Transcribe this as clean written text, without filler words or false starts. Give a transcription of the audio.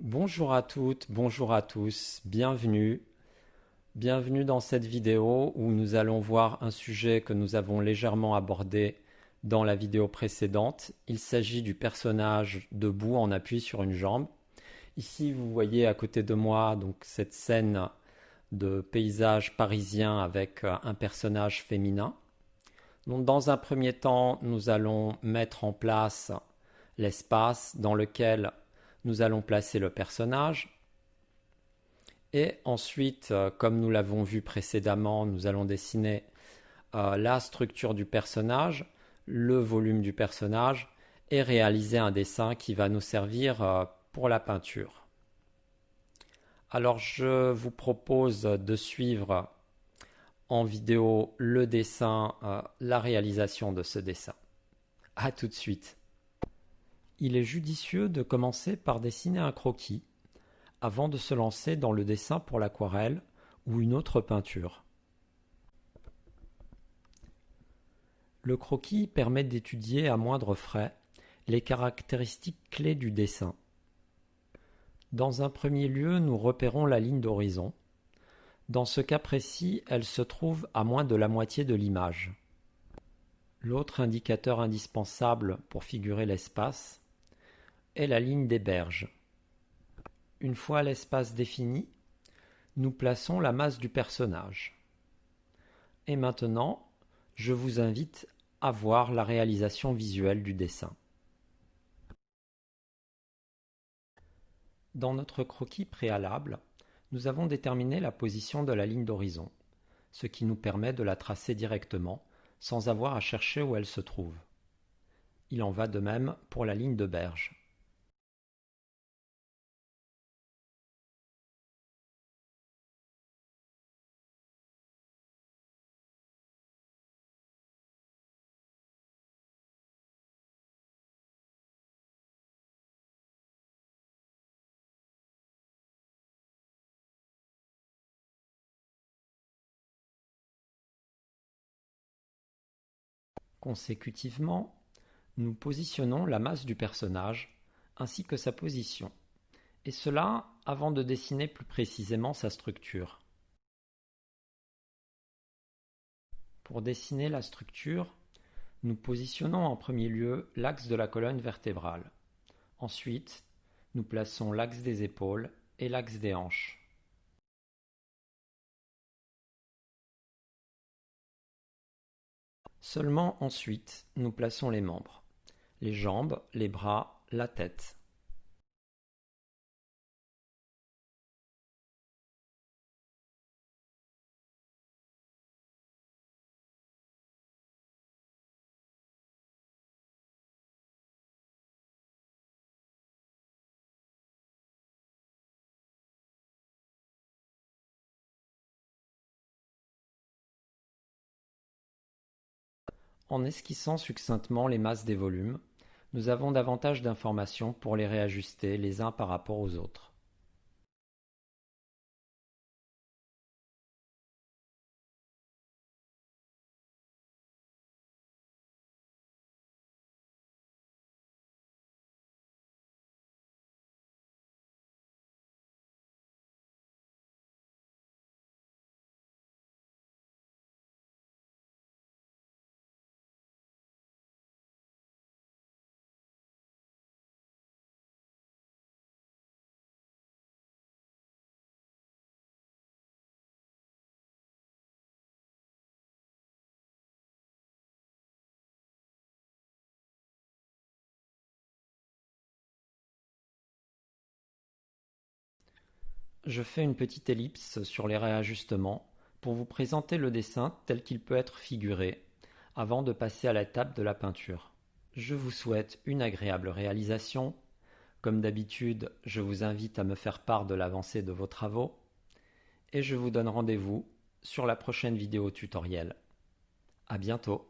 Bonjour à toutes, bonjour à tous, bienvenue. Bienvenue dans cette vidéo où nous allons voir un sujet que nous avons légèrement abordé dans la vidéo précédente. Il s'agit du personnage debout en appui sur une jambe. Ici, vous voyez à côté de moi donc cette scène de paysage parisien avec un personnage féminin. Donc, dans un premier temps, nous allons mettre en place l'espace dans lequel nous allons placer le personnage. Et ensuite, comme nous l'avons vu précédemment, nous allons dessiner la structure du personnage, le volume du personnage et réaliser un dessin qui va nous servir pour la peinture. Alors je vous propose de suivre en vidéo le dessin, la réalisation de ce dessin. A tout de suite. Il est judicieux de commencer par dessiner un croquis avant de se lancer dans le dessin pour l'aquarelle ou une autre peinture. Le croquis permet d'étudier à moindre frais les caractéristiques clés du dessin. Dans un premier lieu, nous repérons la ligne d'horizon. Dans ce cas précis, elle se trouve à moins de la moitié de l'image. L'autre indicateur indispensable pour figurer l'espace est la ligne des berges. Une fois l'espace défini, nous plaçons la masse du personnage. Et maintenant, je vous invite à voir la réalisation visuelle du dessin. Dans notre croquis préalable, nous avons déterminé la position de la ligne d'horizon, ce qui nous permet de la tracer directement sans avoir à chercher où elle se trouve. Il en va de même pour la ligne de berge. Consécutivement, nous positionnons la masse du personnage ainsi que sa position, et cela avant de dessiner plus précisément sa structure. Pour dessiner la structure, nous positionnons en premier lieu l'axe de la colonne vertébrale. Ensuite, nous plaçons l'axe des épaules et l'axe des hanches. Seulement ensuite, nous plaçons les membres, les jambes, les bras, la tête. En esquissant succinctement les masses des volumes, nous avons davantage d'informations pour les réajuster les uns par rapport aux autres. Je fais une petite ellipse sur les réajustements pour vous présenter le dessin tel qu'il peut être figuré avant de passer à l'étape de la peinture. Je vous souhaite une agréable réalisation. Comme d'habitude, je vous invite à me faire part de l'avancée de vos travaux et je vous donne rendez-vous sur la prochaine vidéo tutoriel. À bientôt.